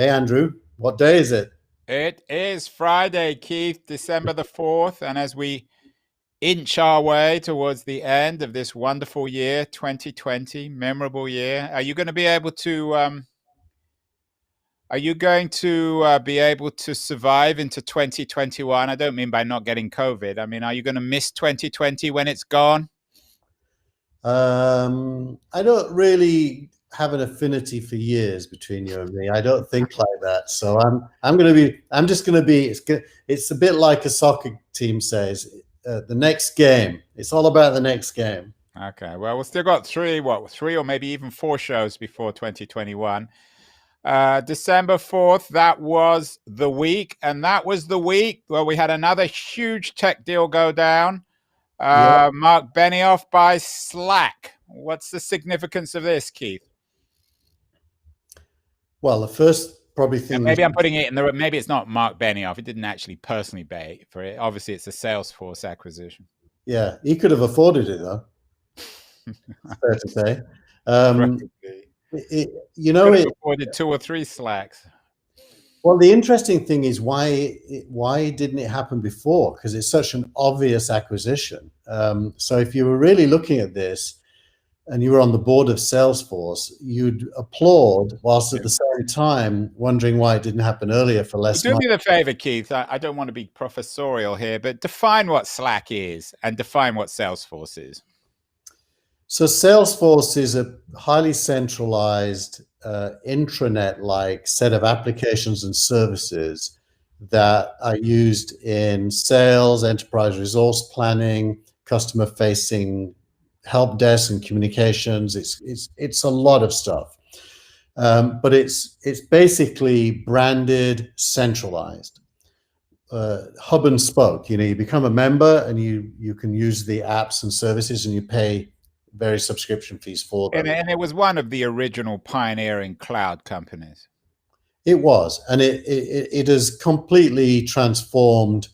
Hey, Andrew, what day is it? It is Friday, Keith, December the 4th. And as we inch our way towards the end of this wonderful year, 2020, memorable year, are you going to be able to be able to survive into 2021? I don't mean by not getting COVID. I mean, are you going to miss 2020 when it's gone? I don't really have an affinity for years between you and me. I don't think like that. So I'm just going to be. It's a bit like a soccer team says, the next game. It's all about the next game. Okay. Well, we've still got three or maybe even four shows before 2021. December 4th, that was the week. And that was the week where we had another huge tech deal go down. Yeah. Mark Benioff buys Slack. What's the significance of this, Keith? Well, the first probably And thing. maybe I'm putting it in the. Maybe it's not Mark Benioff. It didn't actually personally pay for it. Obviously, it's a Salesforce acquisition. Yeah, he could have afforded it though. Fair to say. Could have afforded 2 or 3 Slacks. Well, the interesting thing is why didn't it happen before? Because it's such an obvious acquisition. So if you were really looking at this and you were on the board of Salesforce, you'd applaud whilst at the same time wondering why it didn't happen earlier for less money. Do me the favor, Keith. I don't want to be professorial here, but define what Slack is and define what Salesforce is. So Salesforce is a highly centralized intranet-like set of applications and services that are used in sales, enterprise resource planning, customer-facing help desk and communications. It's a lot of stuff, but it's basically branded, centralized, hub and spoke. You become a member and you can use the apps and services, and you pay various subscription fees for them. And it was one of the original pioneering cloud companies. It was, and it has completely transformed.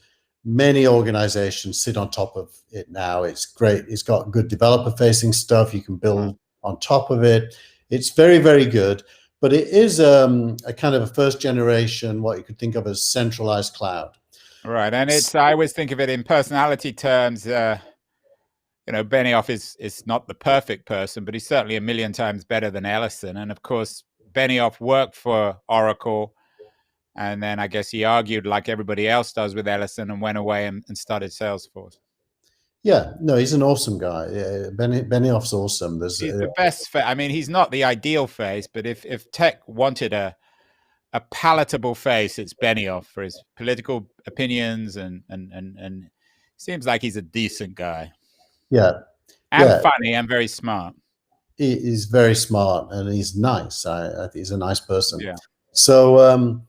Many organizations sit on top of it now. It's great. It's got good developer-facing stuff. You can build on top of it. It's very, very good, but it is a kind of a first generation, what you could think of as centralized cloud. Right, and I always think of it in personality terms. Benioff is not the perfect person, but he's certainly a million times better than Ellison. And of course, Benioff worked for Oracle, and then I guess he argued like everybody else does with Ellison and went away and started Salesforce. Yeah, no, he's an awesome guy. Yeah, Benioff's awesome. He's the best. I mean, he's not the ideal face, but if tech wanted a palatable face, it's Benioff for his political opinions and seems like he's a decent guy. Yeah. And funny and very smart. He's very smart and he's nice. I think he's a nice person. Yeah. So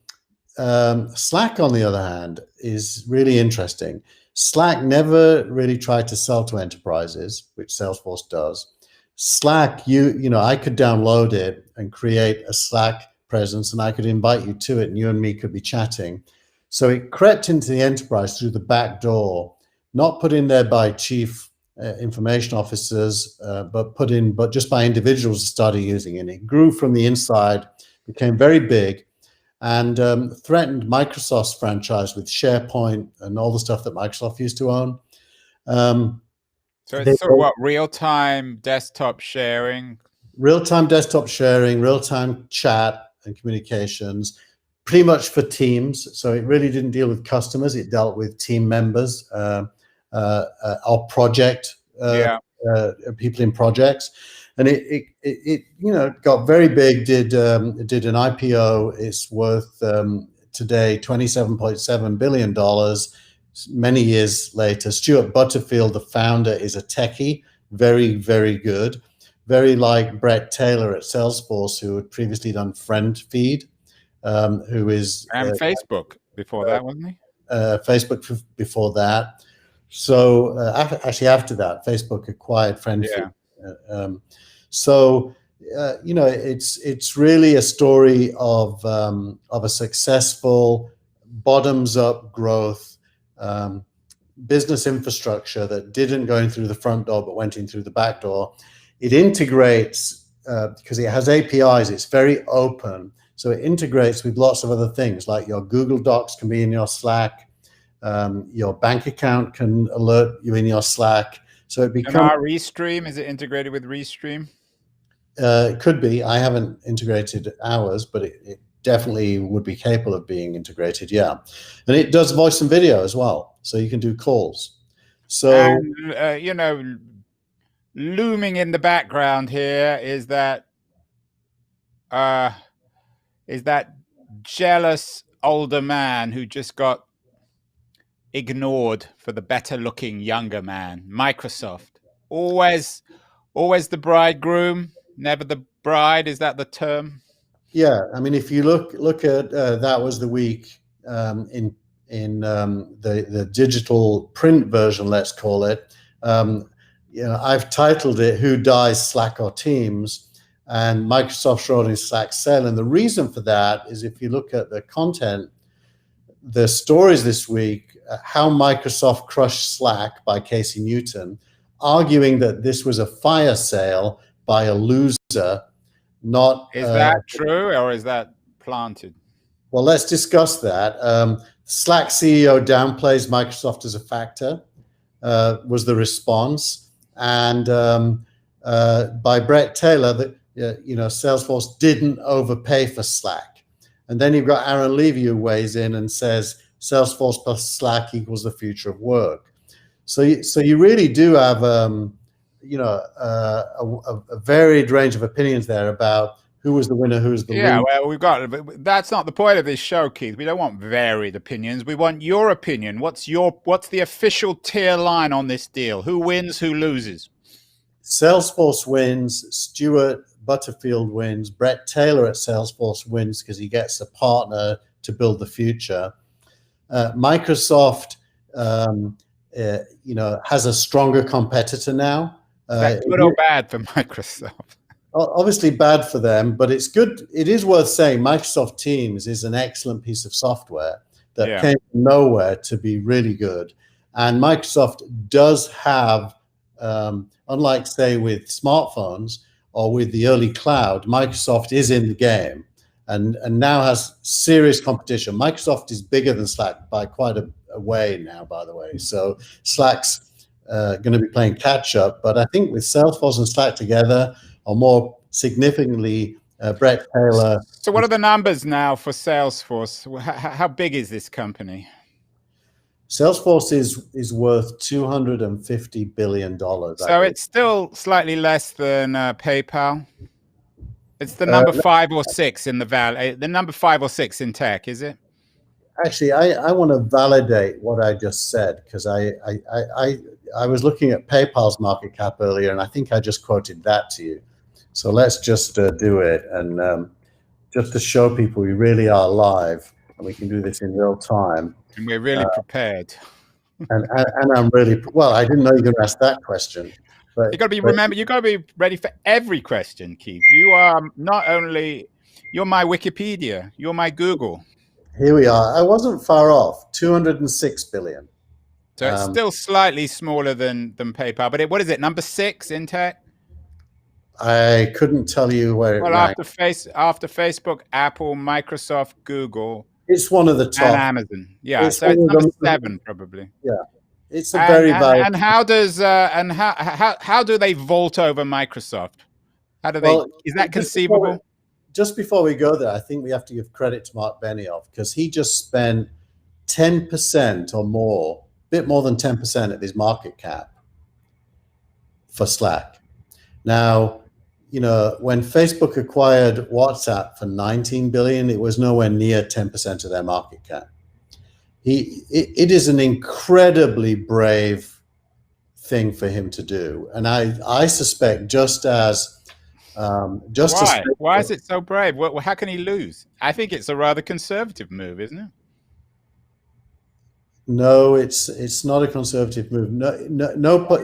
Slack, on the other hand, is really interesting. Slack never really tried to sell to enterprises, which Salesforce does. Slack, I could download it and create a Slack presence, and I could invite you to it, and you and me could be chatting. So it crept into the enterprise through the back door, not put in there by chief information officers, but just by individuals who started using it. It grew from the inside, became very big, and threatened Microsoft's franchise with SharePoint and all the stuff that Microsoft used to own. So it's sort of what, real-time desktop sharing? Real-time desktop sharing, real-time chat and communications, pretty much for teams. So it really didn't deal with customers. It dealt with team members. Our project, people in projects, and it got very big. Did an IPO. It's worth today $27.7 billion. Many years later, Stuart Butterfield, the founder, is a techie, very, very good, very like Brett Taylor at Salesforce, who had previously done Friend Feed, who is Facebook before that, wasn't he? Facebook before that. So actually, after that, Facebook acquired Friend Feed. It's really a story of a successful bottoms-up growth business infrastructure that didn't go in through the front door but went in through the back door. It integrates because it has APIs. It's very open, So it integrates with lots of other things, like your Google Docs can be in your Slack. Your bank account can alert you in your Slack. So it becomes. And our Restream, is it integrated with Restream? It could be. I haven't integrated ours, but it definitely would be capable of being integrated. Yeah, and it does voice and video as well, so you can do calls. So, and looming in the background here is that jealous older man who just got ignored for the better looking younger man. Microsoft, always the bridegroom, never the bride. Is that the term? yeah, I mean, if you look at that was the week in the digital print version, let's call it. I've titled it "Who Dies, Slack or Teams?" and Microsoft shorting Slack sale. And the reason for that is, if you look at the content, the stories this week, how Microsoft crushed Slack by Casey Newton, arguing that this was a fire sale by a loser. Not is that true, or is that planted? Well, let's discuss that. Slack CEO downplays Microsoft as a factor, was the response, and by Brett Taylor that Salesforce didn't overpay for Slack, and then you've got Aaron Levy who weighs in and says Salesforce plus Slack equals the future of work. So you really do have a varied range of opinions there about who was the winner, who was the loser. Yeah, well, that's not the point of this show, Keith. We don't want varied opinions. We want your opinion. What's the official tier line on this deal? Who wins, who loses? Salesforce wins, Stuart Butterfield wins, Brett Taylor at Salesforce wins because he gets a partner to build the future. Microsoft, has a stronger competitor now. Is that good or bad for Microsoft? Obviously bad for them, but it's good. It is worth saying Microsoft Teams is an excellent piece of software that came from nowhere to be really good. And Microsoft does have, unlike, say, with smartphones or with the early cloud, Microsoft is in the game and now has serious competition. Microsoft is bigger than Slack by quite a way now, by the way. So Slack's going to be playing catch up. But I think with Salesforce and Slack together, or more significantly, Brett Taylor. So what are the numbers now for Salesforce? How big is this company? Salesforce is worth $250 billion. So it's still slightly less than PayPal. It's the number 5 or 6 in the valley. The number 5 or 6 in tech, is it? Actually, I want to validate what I just said, because I was looking at PayPal's market cap earlier, and I think I just quoted that to you. So let's just do it, and just to show people we really are live and we can do this in real time. And we're really prepared. And I'm really well. I didn't know you were going to ask that question. But you got to be ready for every question, Keith. You are you're my Wikipedia. You're my Google. Here we are. I wasn't far off. 206 billion. So it's still slightly smaller than PayPal. But what is it? Number 6 in tech? I couldn't tell you where it ranked. After Facebook, Apple, Microsoft, Google. It's one of the top. And Amazon. Yeah, it's number 7 probably. Yeah, it's a very valuable. And how does how do they vault over Microsoft? How do they? Is that conceivable? Just before we go there, I think we have to give credit to Mark Benioff, because he just spent 10% or more, a bit more than 10% of his market cap for Slack. Now, when Facebook acquired WhatsApp for $19 billion, it was nowhere near 10% of their market cap. It is an incredibly brave thing for him to do, and I suspect why is it so brave? How can he lose? I think it's a rather conservative move, isn't it? No, it's not a conservative move. No. But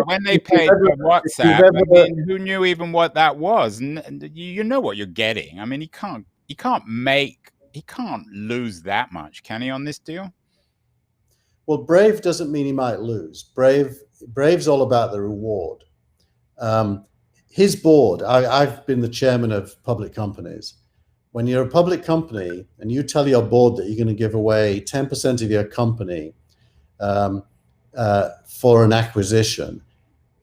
when they paid for WhatsApp, who knew even what that was? You know what you're getting. I mean, he can't lose that much, can he, on this deal? Well, brave doesn't mean he might lose. Brave's all about the reward. His board. I've been the chairman of public companies. when you're a public company and you tell your board that you're going to give away 10% of your company for an acquisition,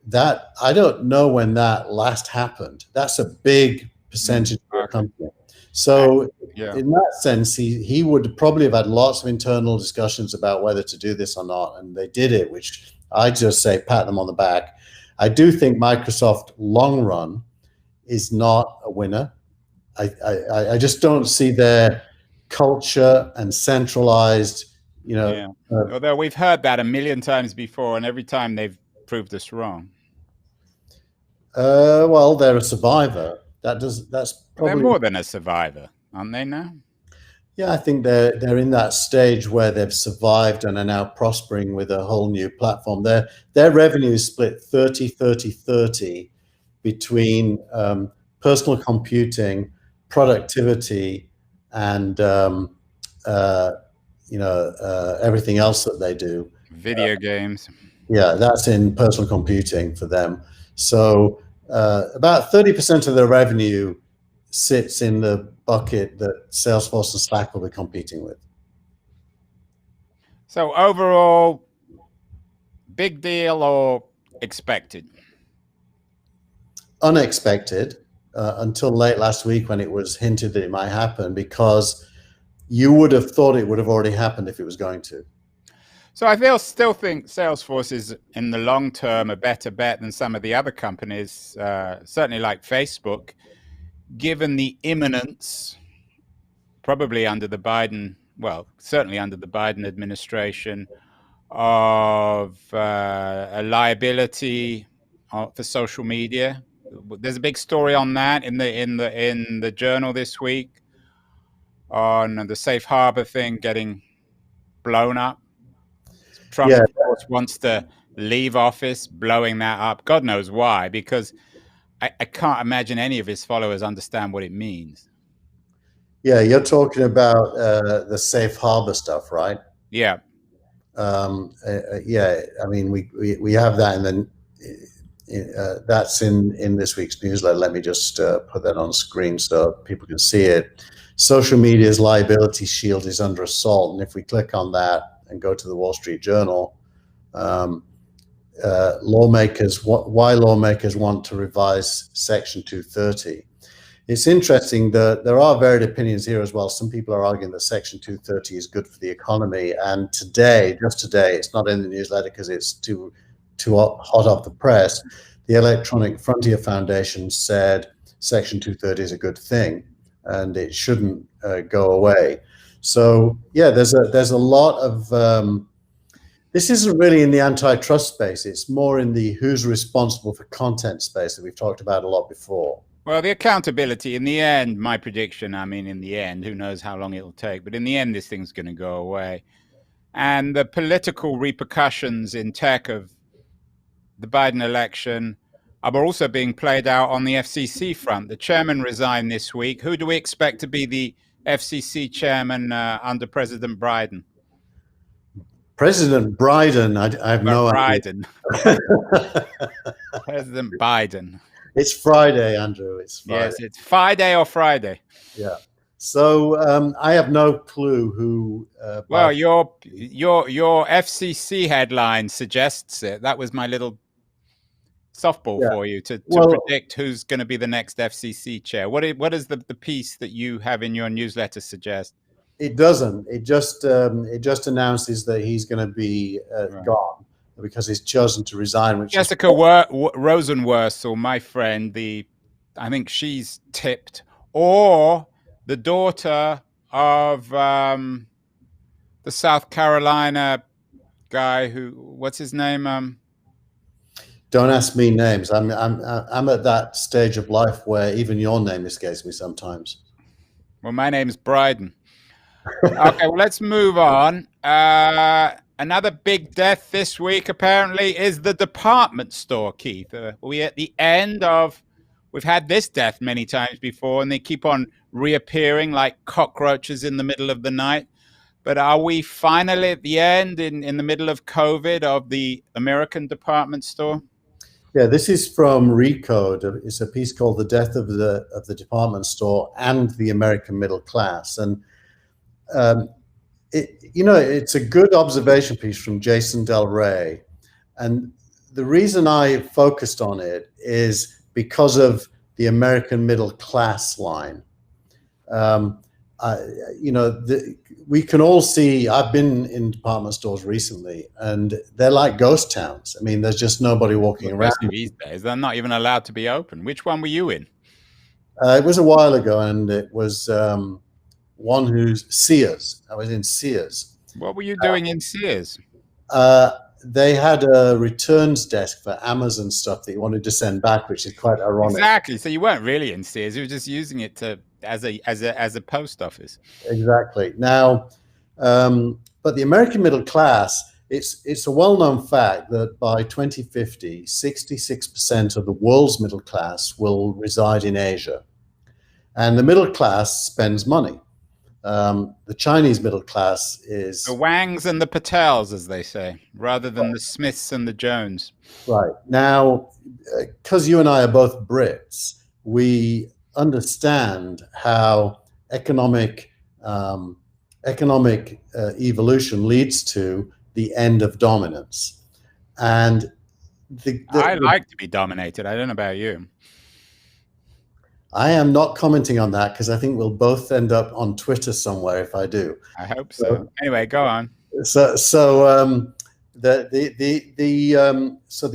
that I don't know when that last happened. That's a big percentage of your company. So in that sense, he would probably have had lots of internal discussions about whether to do this or not, and they did it, which I just say pat them on the back. I do think Microsoft long run is not a winner. I just don't see their culture and centralized, although we've heard that a million times before, and every time they've proved us wrong. Well, they're a survivor. That's probably, they're more than a survivor, aren't they now? Yeah, I think they're in that stage where they've survived and are now prospering with a whole new platform. Their revenue is split 30-30-30 between personal computing, productivity, and everything else that they do. Video games. Yeah, that's in personal computing for them. So about 30% of their revenue sits in the bucket that Salesforce and Slack will be competing with. So overall, big deal or expected? Unexpected until late last week when it was hinted that it might happen, because you would have thought it would have already happened if it was going to. So I still think Salesforce is, in the long term, a better bet than some of the other companies, certainly like Facebook, given the imminence, probably under the Biden, certainly under the Biden administration, of a liability for social media. There's a big story on that in the Journal this week on the safe harbor thing getting blown up. Trump, of course, wants to leave office, blowing that up. God knows why, because I can't imagine any of his followers understand what it means. Yeah, you're talking about the safe harbor stuff, right? Yeah. Yeah, I mean, we have that, and then that's in this week's newsletter. Let me just put that on screen so people can see it. Social media's liability shield is under assault, and if we click on that and go to the Wall Street Journal, lawmakers want to revise Section 230. It's interesting that there are varied opinions here as well. Some people are arguing that Section 230 is good for the economy, and just today, it's not in the newsletter because it's too hot off the press. The Electronic Frontier Foundation said Section 230 is a good thing, and it shouldn't go away. So yeah, there's a lot of this isn't really in the antitrust space. It's more in the who's responsible for content space that we've talked about a lot before. Well, the accountability, in the end, my prediction, in the end, who knows how long it'll take, but in the end, this thing's going to go away. And the political repercussions in tech of the Biden election are also being played out on the FCC front. The chairman resigned this week. Who do we expect to be the FCC chairman under President Biden? President Biden, I have no idea. President Biden. It's Friday, Andrew. It's Friday. Yes, it's Friday or Friday. Yeah. So I have no clue who. Well, your FCC headline suggests it. That was my little softball for you to predict who's going to be the next FCC chair. What does the piece that you have in your newsletter suggest? It doesn't. It just announces that he's going to be gone because he's chosen to resign. Jessica Rosenworcel, my friend, I think she's tipped, or the daughter of the South Carolina guy what's his name? Don't ask me names. I'm at that stage of life where even your name escapes me sometimes. Well, my name's Bryden. Okay, well, let's move on. Another big death this week, apparently, is the department store, Keith. We're at the end of... We've had this death many times before, and they keep on reappearing like cockroaches in the middle of the night. But are we finally at the end, in the middle of COVID, of the American department store? Yeah, this is from Recode. It's a piece called "The Death of the Department Store and the American Middle Class," and it's a good observation piece from Jason Del Rey. And the reason I focused on it is because of the American middle class line. We can all see, I've been in department stores recently, and they're like ghost towns. I mean, there's just nobody walking around. These days, they're not even allowed to be open. Which one were you in? It was a while ago, and it was one who's Sears. I was in Sears. What were you doing in Sears? They had a returns desk for Amazon stuff that you wanted to send back, which is quite ironic. Exactly. So you weren't really in Sears; you were just using it as a post office. Exactly. Now, but the American middle class, it's a well-known fact that by 2050, 66% of the world's middle class will reside in Asia, and the middle class spends money. The Chinese middle class is the Wangs and the Patels, as they say, rather than the Smiths and the Jones. Right. Now, because you and I are both Brits, we understand how economic evolution leads to the end of dominance. And I like to be dominated. I don't know about you. I am not commenting on that because I think we'll both end up on Twitter somewhere if I do. I hope so. Anyway, go on. So the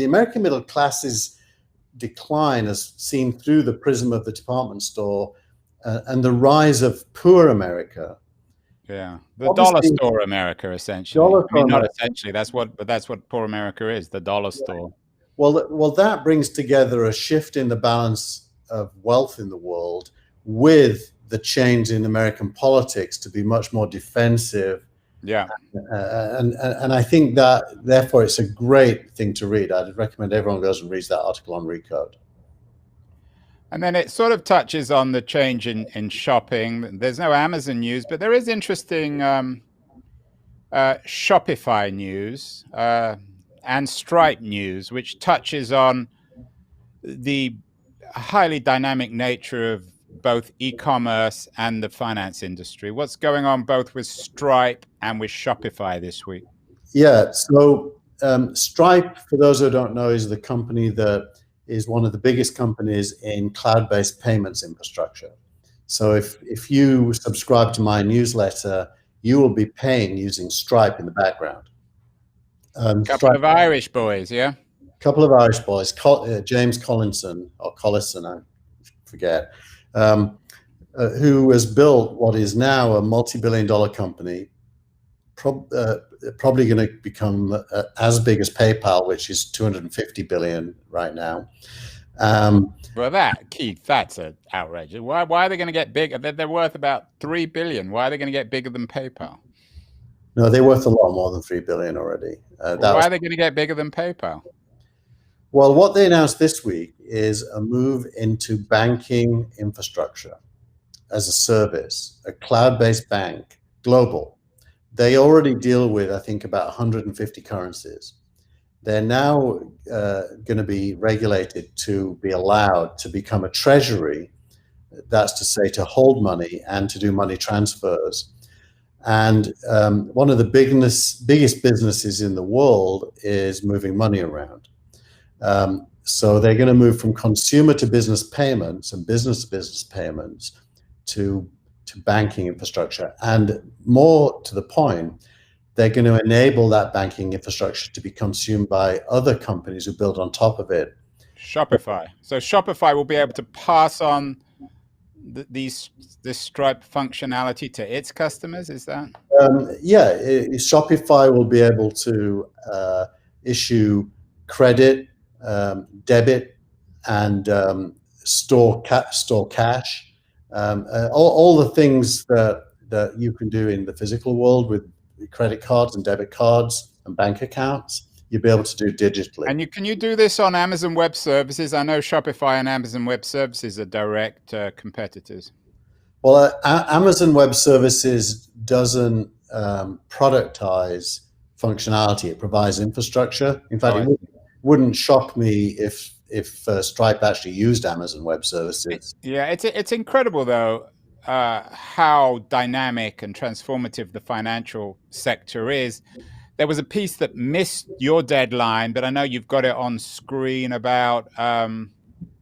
American middle class's decline is seen through the prism of the department store and the rise of poor America. Yeah, the dollar store America, essentially. Not essentially. That's what poor America is. The dollar store. Well, that brings together a shift in the balance of wealth in the world with the change in American politics to be much more defensive. Yeah. And I think that therefore it's a great thing to read. I'd recommend everyone goes and reads that article on Recode. And then it sort of touches on the change in shopping. There's no Amazon news, but there is interesting Shopify news and Stripe news, which touches on the highly dynamic nature of both e-commerce and the finance industry. What's going on both with Stripe and with Shopify this week? Yeah, so Stripe, for those who don't know, is the company that is one of the biggest companies in cloud-based payments infrastructure. So if you subscribe to my newsletter, you will be paying using Stripe in the background. Couple of Irish boys, yeah? Couple of Irish boys, James Collinson, or Collison, I forget, who has built what is now a multi-billion-dollar company, probably going to become as big as PayPal, which is 250 billion right now. Well, Keith, that's an outrage. Why are they going to get bigger? They're worth about 3 billion. Why are they going to get bigger than PayPal? No, they're worth a lot more than 3 billion already. Why are they going to get bigger than PayPal? Well, what they announced this week is a move into banking infrastructure as a service, a cloud-based bank, global. They already deal with, I think, about 150 currencies. They're now going to be regulated to be allowed to become a treasury, that's to say to hold money and to do money transfers. And one of the biggest businesses in the world is moving money around. So they're going to move from consumer to business payments and business to business payments to banking infrastructure. And more to the point, they're going to enable that banking infrastructure to be consumed by other companies who build on top of it. Shopify. So Shopify will be able to pass on this Stripe functionality to its customers, is that? Yeah, Shopify will be able to issue credit, debit, and store cash. All the things that you can do in the physical world with credit cards and debit cards and bank accounts, you'll be able to do digitally. And can you do this on Amazon Web Services? I know Shopify and Amazon Web Services are direct competitors. Well, Amazon Web Services doesn't productize functionality. It provides infrastructure. In fact, wouldn't shock me if Stripe actually used Amazon Web Services. It's incredible though how dynamic and transformative the financial sector is. There was a piece that missed your deadline, but I know you've got it on screen about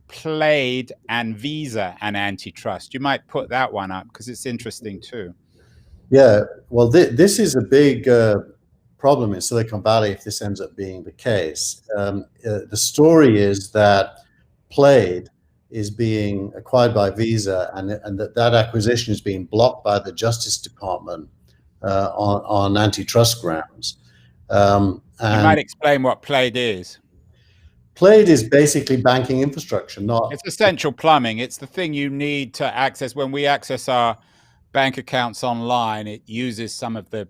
Plaid and Visa and antitrust. You might put that one up because it's interesting too. Yeah, well, this is a big problem in Silicon Valley if this ends up being the case. The story is that Plaid is being acquired by Visa, and that acquisition is being blocked by the Justice Department on antitrust grounds. You might explain what Plaid is. Plaid is basically banking infrastructure, not... It's essential plumbing. It's the thing you need to access. When we access our bank accounts online, it uses some of the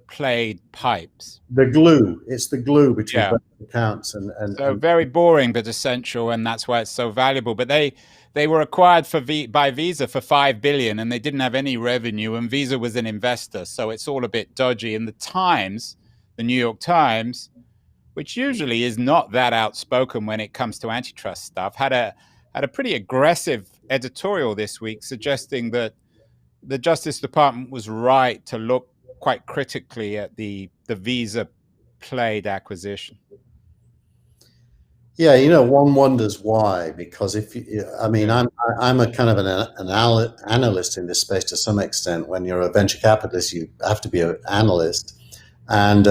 Plaid pipes. The glue. It's the glue between bank accounts and so very boring but essential, and that's why it's so valuable. But they were acquired by Visa for $5 billion, and they didn't have any revenue, and Visa was an investor, so it's all a bit dodgy. And the New York Times, which usually is not that outspoken when it comes to antitrust stuff, had a pretty aggressive editorial this week suggesting that the Justice Department was right to look quite critically at the Visa Plaid acquisition. Yeah, one wonders why, because I'm a kind of an analyst in this space to some extent. When you're a venture capitalist, you have to be an analyst. And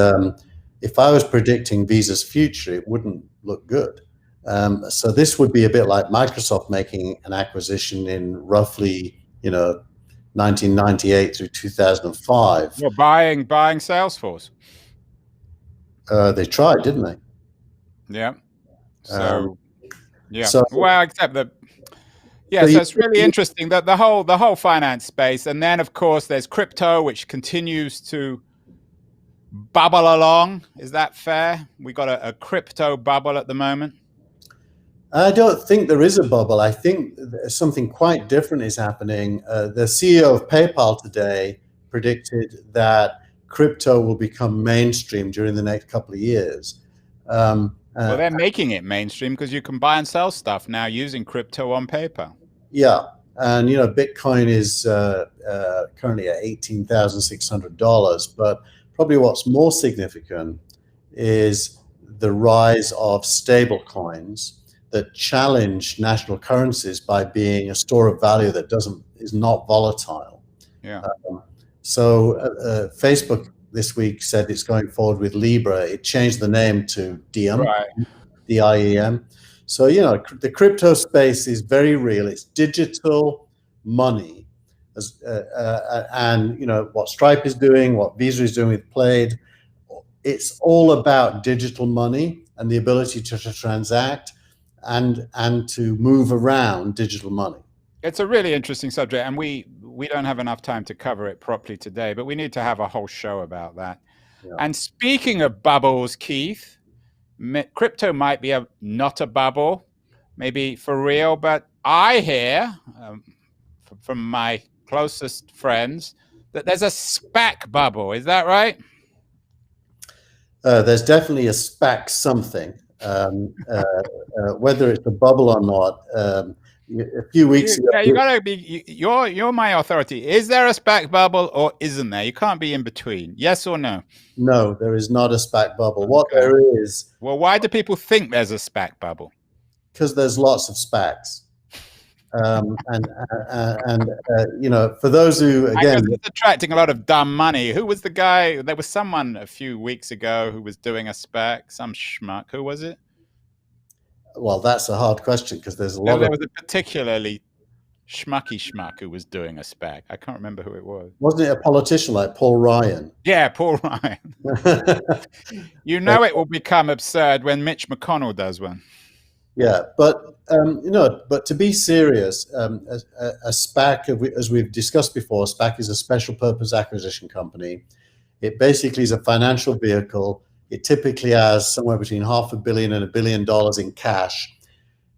if I was predicting Visa's future, it wouldn't look good. So this would be a bit like Microsoft making an acquisition in roughly, 1998 through 2005. Well, buying Salesforce. They tried, didn't they? Yeah. So except that. Yeah, so it's really interesting that the whole finance space, and then of course there's crypto, which continues to bubble along. Is that fair? We got a crypto bubble at the moment. I don't think there is a bubble. I think something quite different is happening. The CEO of PayPal today predicted that crypto will become mainstream during the next couple of years. Well, they're making it mainstream because you can buy and sell stuff now using crypto on PayPal. Yeah, and Bitcoin is currently at $18,600. But probably what's more significant is the rise of stable coins that challenge national currencies by being a store of value that is not volatile. Yeah. So Facebook this week said it's going forward with Libra. It changed the name to Diem, right. DIEM. So the crypto space is very real. It's digital money, and what Stripe is doing, what Visa is doing with Plaid. It's all about digital money and the ability to transact and to move around digital money. It's a really interesting subject, and we don't have enough time to cover it properly today, but we need to have a whole show about that. Yeah. And speaking of bubbles, Keith, crypto might be not a bubble, maybe for real, but I hear from my closest friends that there's a SPAC bubble. Is that right? There's definitely a SPAC something. Whether it's a bubble or not, a few weeks ago. Yeah, you gotta be. You're my authority. Is there a SPAC bubble or isn't there? You can't be in between. Yes or no? No, there is not a SPAC bubble. What there is. Well, why do people think there's a SPAC bubble? Because there's lots of SPACs. For those who, again, it's attracting a lot of dumb money. Who was the guy? There was someone a few weeks ago who was doing a SPAC, some schmuck. Who was it? Well, that's a hard question because there's a lot. There was a particularly schmuck who was doing a SPAC. I can't remember who it was. Wasn't it a politician like Paul Ryan? Yeah, Paul Ryan. It will become absurd when Mitch McConnell does one. Yeah, but but to be serious, a SPAC, as we've discussed before, SPAC is a special purpose acquisition company. It basically is a financial vehicle. It typically has somewhere between $500 million and $1 billion in cash.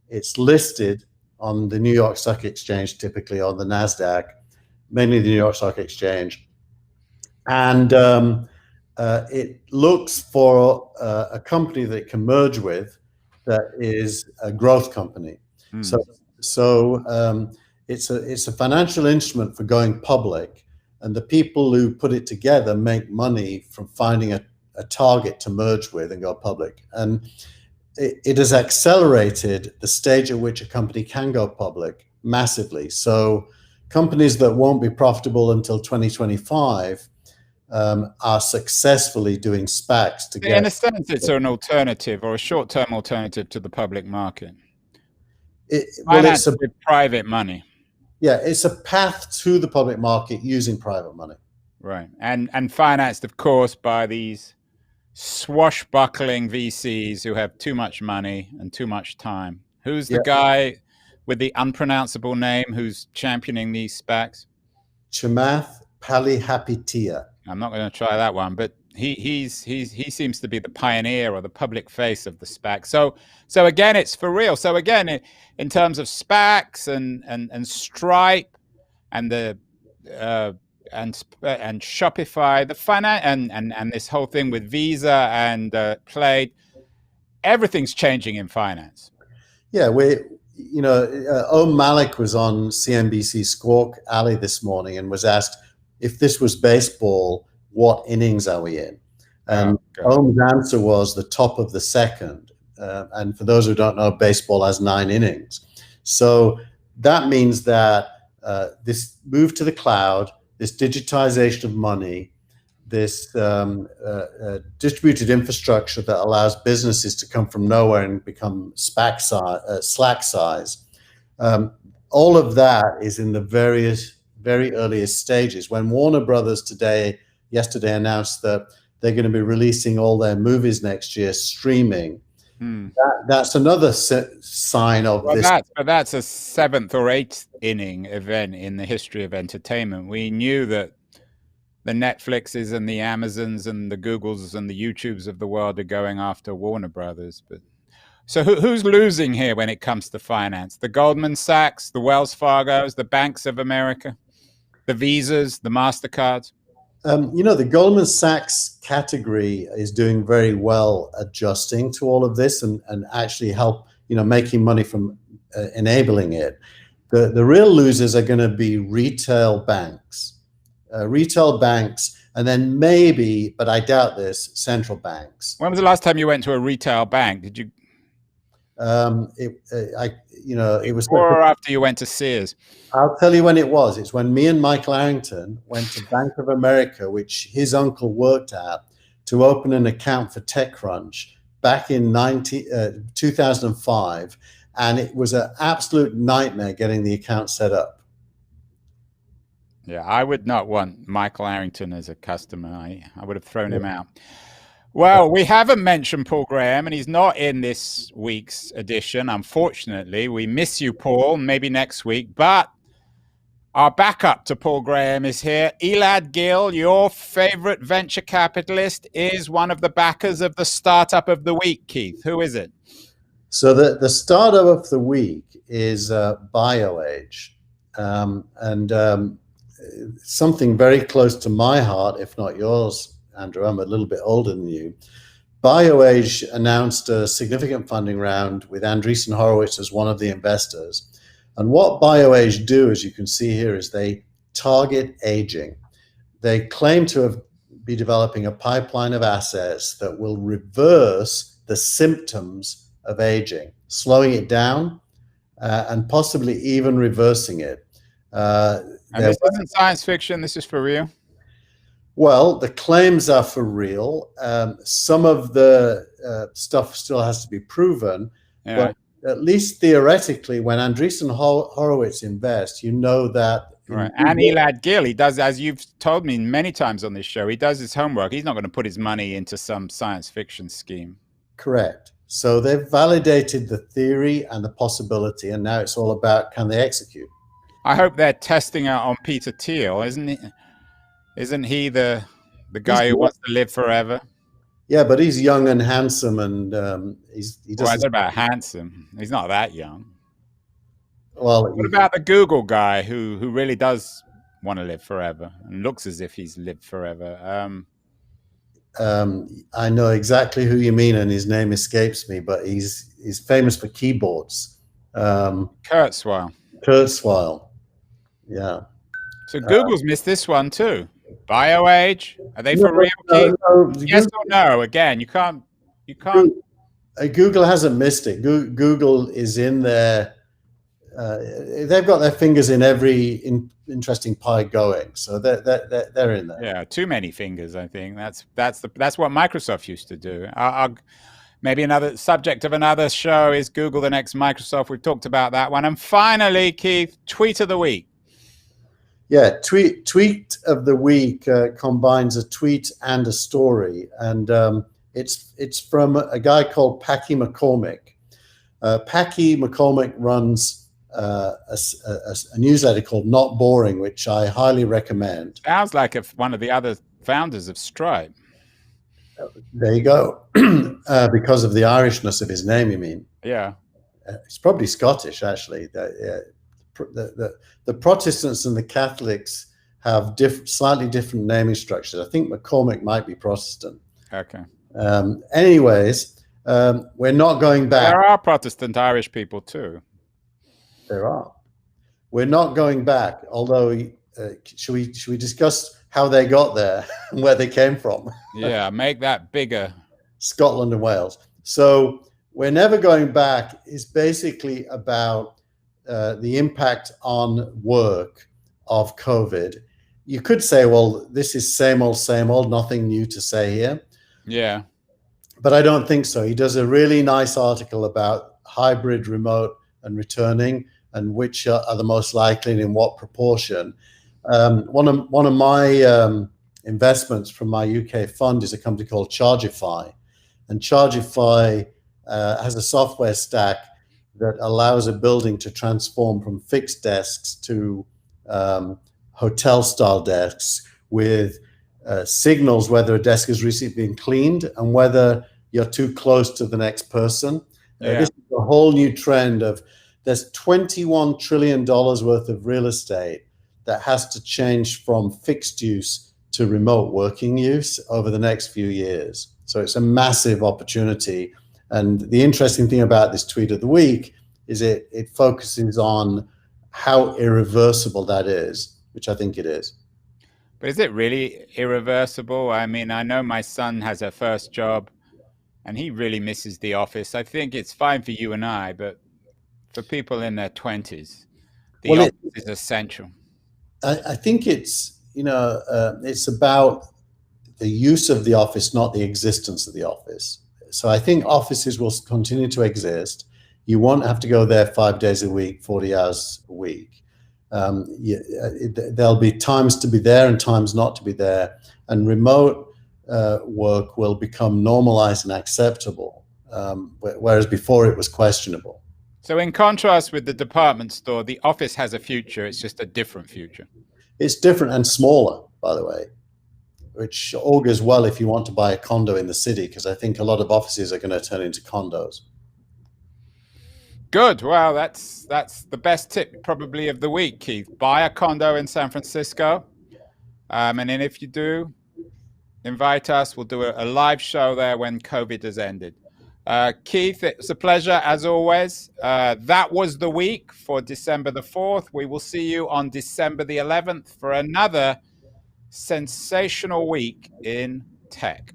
It's listed on the New York Stock Exchange, typically on the NASDAQ, mainly the New York Stock Exchange. And it looks for a company that it can merge with that is a growth company. So it's a financial instrument for going public, and the people who put it together make money from finding a target to merge with and go public. And it has accelerated the stage at which a company can go public massively. So companies that won't be profitable until 2025 are successfully doing SPACs to get. In a sense, it's an alternative or a short-term alternative to the public market. Financed with private money. Yeah, it's a path to the public market using private money. Right, and financed, of course, by these swashbuckling VCs who have too much money and too much time. Who's the guy with the unpronounceable name who's championing these SPACs? Chamath Palihapitiya. I'm not going to try that one, but he seems to be the pioneer or the public face of the SPAC. So again, it's for real. So again, in terms of SPACs and Stripe and the and Shopify, the and this whole thing with Visa and Plaid, everything's changing in finance. Yeah, Om Malik was on CNBC Squawk Alley this morning and was asked, if this was baseball, what innings are we in? And Om's answer was the top of the second. And for those who don't know, baseball has 9 innings. So that means that this move to the cloud, this digitization of money, this distributed infrastructure that allows businesses to come from nowhere and become Slack size, all of that is in the very earliest stages. When Warner Brothers yesterday announced that they're going to be releasing all their movies next year streaming, that's another sign of this. But that's a 7th or 8th inning event in the history of entertainment. We knew that the Netflixes and the Amazons and the Googles and the YouTubes of the world are going after Warner Brothers. But so who's losing here when it comes to finance? The Goldman Sachs, the Wells Fargos, the banks of America, the Visas, the MasterCards? The Goldman Sachs category is doing very well adjusting to all of this and actually making money from enabling it. The real losers are going to be retail banks, and then maybe, but I doubt this, central banks. When was the last time you went to a retail bank? Did you? It was before or after you went to Sears? I'll tell you when it was. It's when me and Michael Arrington went to Bank of America, which his uncle worked at, to open an account for TechCrunch back in 2005. And it was an absolute nightmare getting the account set up. Yeah, I would not want Michael Arrington as a customer. I would have thrown him out. Well, we haven't mentioned Paul Graham, and he's not in this week's edition, unfortunately. We miss you, Paul, maybe next week. But our backup to Paul Graham is here. Elad Gil, your favorite venture capitalist, is one of the backers of the startup of the week, Keith. Who is it? So the startup of the week is BioAge. Something very close to my heart, if not yours, Andrew. I'm a little bit older than you. BioAge announced a significant funding round with Andreessen Horowitz as one of the investors. And what BioAge do, as you can see here, is they target aging. They claim to be developing a pipeline of assets that will reverse the symptoms of aging, slowing it down and possibly even reversing it. And this isn't science fiction. This is for real. Well, the claims are for real. Some of the stuff still has to be proven, but at least theoretically, when Andreessen Horowitz invests, you know that. Right. And Elad Gil, he does, as you've told me many times on this show, he does his homework. He's not going to put his money into some science fiction scheme. Correct. So they've validated the theory and the possibility, and now it's all about, can they execute? I hope they're testing out on Peter Thiel, isn't he? Isn't he the guy who wants to live forever? Yeah, but he's young and handsome, and he doesn't. What about handsome? He's not that young. Well, what about the Google guy who really does want to live forever and looks as if he's lived forever? I know exactly who you mean, and his name escapes me, but he's famous for keyboards. Kurzweil. Kurzweil. Yeah. So Google's missed this one too. BioAge, are they for No, real, Keith? no, Yes or no? Again, you can't. Google hasn't missed it. Google is in there. They've got their fingers in every interesting pie going, so they're in there. Yeah, too many fingers. I think that's what Microsoft used to do. Maybe another subject of another show is Google the next Microsoft. We've talked about that one. And finally, Keith, tweet of the week. Yeah, tweet of the week combines a tweet and a story, and it's from a guy called Packy McCormick. Packy McCormick runs a newsletter called Not Boring, which I highly recommend. Sounds like one of the other founders of Stripe. There you go. Because of the Irishness of his name, you mean? Yeah. It's probably Scottish, actually. The Protestants and the Catholics have slightly different naming structures. I think McCormick might be Protestant. Okay. Anyways, we're not going back. There are Protestant Irish people too. There are. We're not going back. Although, should we discuss how they got there and where they came from? Yeah, make that bigger. Scotland and Wales. So we're never going back is basically about the impact on work of COVID. You could say, well, this is same old, nothing new to say here. Yeah. But I don't think so. He does a really nice article about hybrid, remote, and returning, and which are the most likely and in what proportion. One of my investments from my UK fund is a company called Chargify. And Chargify has a software stack that allows a building to transform from fixed desks to hotel-style desks with signals whether a desk has recently been cleaned and whether you're too close to the next person. This is a whole new trend of there's $21 trillion worth of real estate that has to change from fixed use to remote working use over the next few years. So it's a massive opportunity. And the interesting thing about this tweet of the week is it focuses on how irreversible that is, which I think it is. But is it really irreversible? I mean, I know my son has a first job and he really misses the office. I think it's fine for you and I, but for people in their 20s, the office is essential. I think it's, it's about the use of the office, not the existence of the office. So I think offices will continue to exist. You won't have to go there 5 days a week, 40 hours a week. There'll be times to be there and times not to be there. And remote work will become normalized and acceptable, whereas before it was questionable. So in contrast with the department store, the office has a future. It's just a different future. It's different and smaller, by the way, which augurs well if you want to buy a condo in the city, because I think a lot of offices are going to turn into condos. Good. Well, that's the best tip probably of the week, Keith. Buy a condo in San Francisco. And then if you do, invite us. We'll do a live show there when COVID has ended. Keith, it's a pleasure as always. That was the week for December the 4th. We will see you on December the 11th for another sensational week in tech.